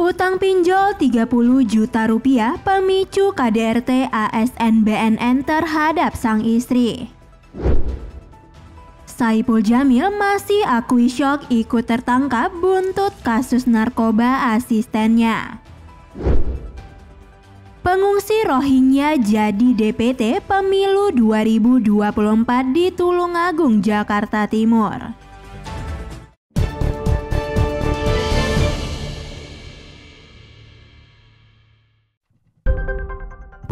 Utang pinjol 30 juta rupiah pemicu KDRT ASN BNN terhadap sang istri. Saipul Jamil masih akui syok ikut tertangkap buntut kasus narkoba asistennya. Pengungsi Rohingya jadi DPT Pemilu 2024 di Tulungagung, Jakarta Timur.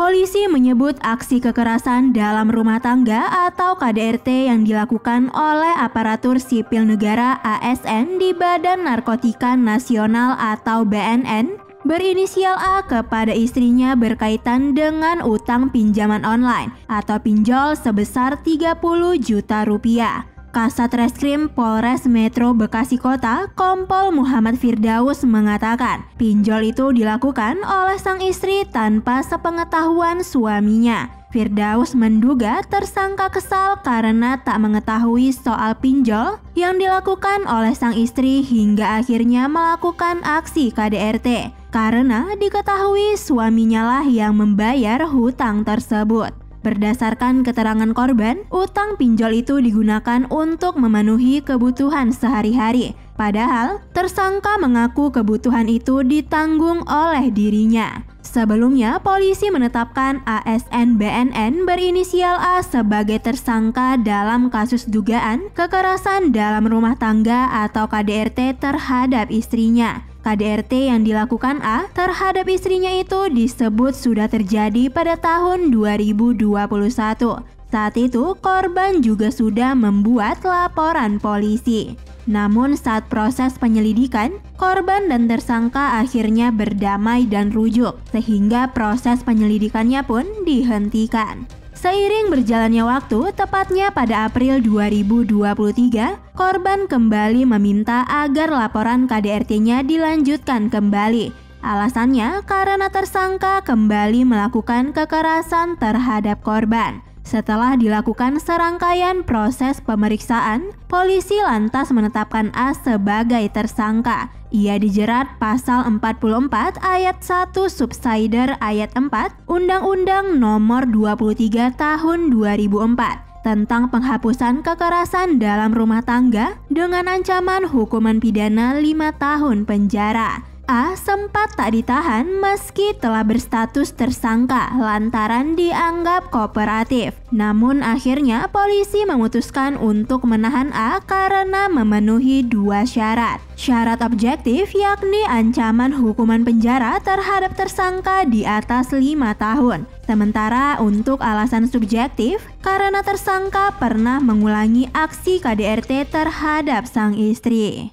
Polisi menyebut aksi kekerasan dalam rumah tangga atau KDRT yang dilakukan oleh aparatur sipil negara ASN di Badan Narkotika Nasional atau BNN berinisial A kepada istrinya berkaitan dengan utang pinjaman online atau pinjol sebesar 30 juta rupiah. Kasat Reskrim Polres Metro Bekasi Kota, Kompol Muhammad Firdaus mengatakan, pinjol itu dilakukan oleh sang istri tanpa sepengetahuan suaminya. Firdaus menduga tersangka kesal karena tak mengetahui soal pinjol yang dilakukan oleh sang istri hingga akhirnya melakukan aksi KDRT karena diketahui suaminya lah yang membayar hutang tersebut. Berdasarkan keterangan korban, utang pinjol itu digunakan untuk memenuhi kebutuhan sehari-hari. Padahal, tersangka mengaku kebutuhan itu ditanggung oleh dirinya. Sebelumnya, polisi menetapkan ASN BNN berinisial A sebagai tersangka dalam kasus dugaan kekerasan dalam rumah tangga atau KDRT terhadap istrinya. KDRT yang dilakukan A terhadap istrinya itu disebut sudah terjadi pada tahun 2021. Saat itu, korban juga sudah membuat laporan polisi. Namun saat proses penyelidikan, korban dan tersangka akhirnya berdamai dan rujuk, sehingga proses penyelidikannya pun dihentikan. Seiring berjalannya waktu, tepatnya pada April 2023, korban kembali meminta agar laporan KDRT-nya dilanjutkan kembali. Alasannya karena tersangka kembali melakukan kekerasan terhadap korban. Setelah dilakukan serangkaian proses pemeriksaan, polisi lantas menetapkan A sebagai tersangka. Ia dijerat pasal 44 ayat 1 subsider ayat 4 Undang-Undang Nomor 23 Tahun 2004 tentang penghapusan kekerasan dalam rumah tangga dengan ancaman hukuman pidana 5 tahun penjara. A sempat tak ditahan meski telah berstatus tersangka lantaran dianggap kooperatif. Namun akhirnya polisi memutuskan untuk menahan A karena memenuhi 2 syarat. Syarat objektif yakni ancaman hukuman penjara terhadap tersangka di atas 5 tahun. Sementara untuk alasan subjektif, karena tersangka pernah mengulangi aksi KDRT terhadap sang istri.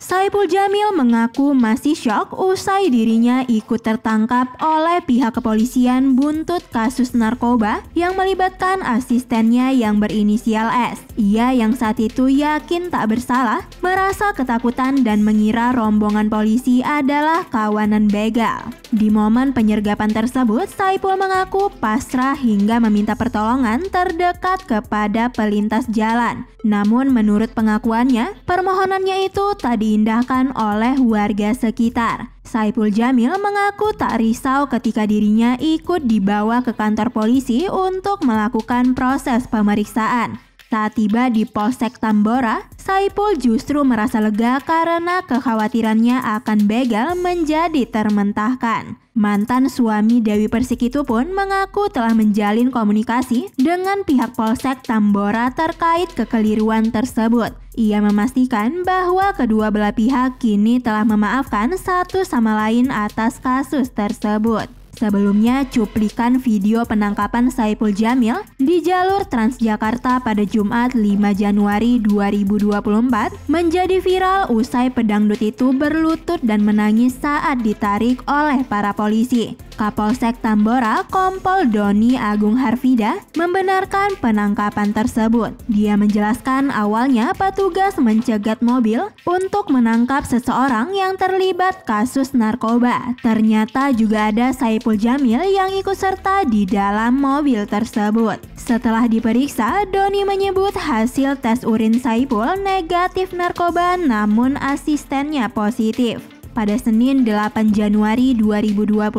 Saipul Jamil mengaku masih syok usai dirinya ikut tertangkap oleh pihak kepolisian buntut kasus narkoba yang melibatkan asistennya yang berinisial S. Ia yang saat itu yakin tak bersalah, merasa ketakutan dan mengira rombongan polisi adalah kawanan begal. Di momen penyergapan tersebut, Saipul mengaku pasrah hingga meminta pertolongan terdekat kepada pelintas jalan. Namun menurut pengakuannya, permohonannya itu tak diindahkan oleh warga sekitar. Saipul Jamil mengaku tak risau ketika dirinya ikut dibawa ke kantor polisi untuk melakukan proses pemeriksaan. Saat tiba di Polsek Tambora, Saipul justru merasa lega karena kekhawatirannya akan begal menjadi termentahkan. Mantan suami Dewi Persik itu pun mengaku telah menjalin komunikasi dengan pihak Polsek Tambora terkait kekeliruan tersebut. Ia memastikan bahwa kedua belah pihak kini telah memaafkan satu sama lain atas kasus tersebut. Sebelumnya, cuplikan video penangkapan Saipul Jamil di jalur Transjakarta pada Jumat 5 Januari 2024 menjadi viral usai pedangdut itu berlutut dan menangis saat ditarik oleh para polisi. Kapolsek Tambora, Kompol Doni Agung Harfida, membenarkan penangkapan tersebut. Dia menjelaskan awalnya petugas mencegat mobil untuk menangkap seseorang yang terlibat kasus narkoba. Ternyata juga ada Saipul Saipul Jamil yang ikut serta di dalam mobil tersebut. Setelah diperiksa, Doni menyebut hasil tes urin Saipul negatif narkoba namun asistennya positif. Pada Senin 8 Januari 2024,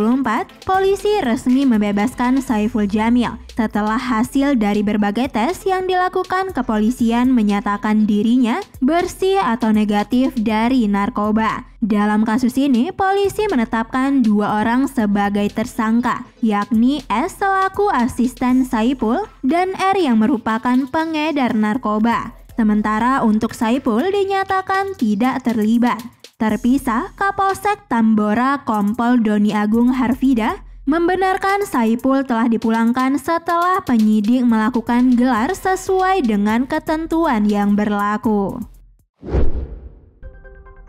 polisi resmi membebaskan Saipul Jamil setelah hasil dari berbagai tes yang dilakukan kepolisian menyatakan dirinya bersih atau negatif dari narkoba. Dalam kasus ini, polisi menetapkan 2 orang sebagai tersangka, yakni S selaku asisten Saipul dan R yang merupakan pengedar narkoba. Sementara untuk Saipul dinyatakan tidak terlibat. Terpisah, Kapolsek Tambora Kompol Doni Agung Harfida membenarkan Saipul telah dipulangkan setelah penyidik melakukan gelar sesuai dengan ketentuan yang berlaku.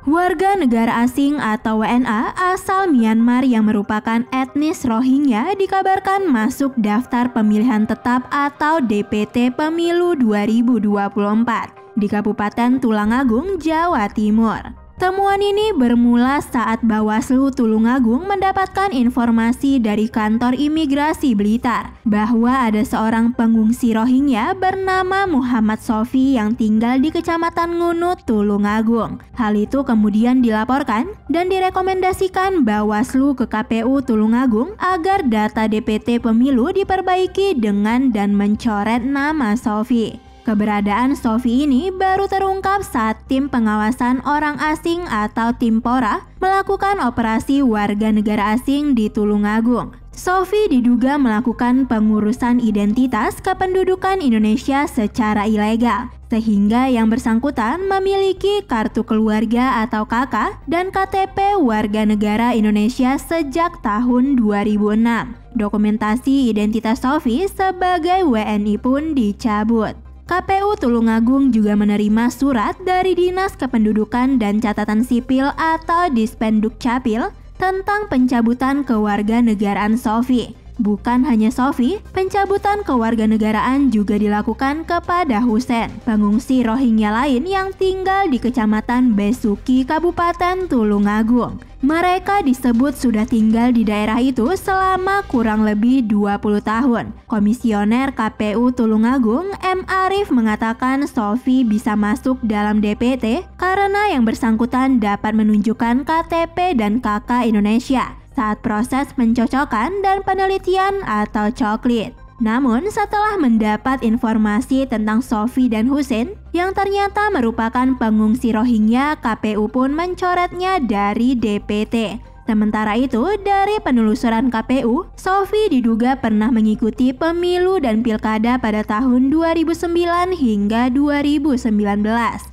Warga negara asing atau WNA asal Myanmar yang merupakan etnis Rohingya dikabarkan masuk daftar pemilihan tetap atau DPT Pemilu 2024 di Kabupaten Tulungagung, Jawa Timur. Temuan ini bermula saat Bawaslu Tulungagung mendapatkan informasi dari kantor imigrasi Blitar bahwa ada seorang pengungsi Rohingya bernama Muhammad Sofi yang tinggal di Kecamatan Ngunut, Tulungagung. Hal itu kemudian dilaporkan dan direkomendasikan Bawaslu ke KPU Tulungagung agar data DPT pemilu diperbaiki dengan dan mencoret nama Sofi. Keberadaan Sofi ini baru terungkap saat tim pengawasan orang asing atau Timpora melakukan operasi warga negara asing di Tulungagung. Sofi diduga melakukan pengurusan identitas kependudukan Indonesia secara ilegal, sehingga yang bersangkutan memiliki kartu keluarga atau KK dan KTP warga negara Indonesia sejak tahun 2006. Dokumentasi identitas Sofi sebagai WNI pun dicabut. KPU Tulungagung juga menerima surat dari Dinas Kependudukan dan Catatan Sipil atau Dispenduk Capil tentang pencabutan kewarganegaraan Sofi. Bukan hanya Sofi, pencabutan kewarganegaraan juga dilakukan kepada Husen, pengungsi Rohingya lain yang tinggal di Kecamatan Besuki, Kabupaten Tulungagung. Mereka disebut sudah tinggal di daerah itu selama kurang lebih 20 tahun. Komisioner KPU Tulungagung M. Arif mengatakan Sofi bisa masuk dalam DPT karena yang bersangkutan dapat menunjukkan KTP dan KK Indonesia saat proses pencocokkan dan penelitian atau coklit. Namun setelah mendapat informasi tentang Sofi dan Husin yang ternyata merupakan pengungsi Rohingya, KPU pun mencoretnya dari DPT. Sementara itu, dari penelusuran KPU, Sofi diduga pernah mengikuti pemilu dan pilkada pada tahun 2009 hingga 2019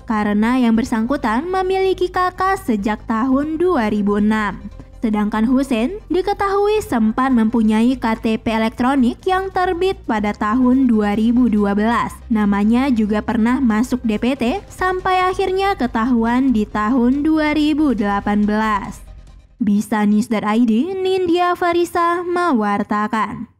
karena yang bersangkutan memiliki kakak sejak tahun 2006. Sedangkan Husin diketahui sempat mempunyai KTP elektronik yang terbit pada tahun 2012. Namanya juga pernah masuk DPT sampai akhirnya ketahuan di tahun 2018. Bisa News.id, Nindya Farisa mewartakan.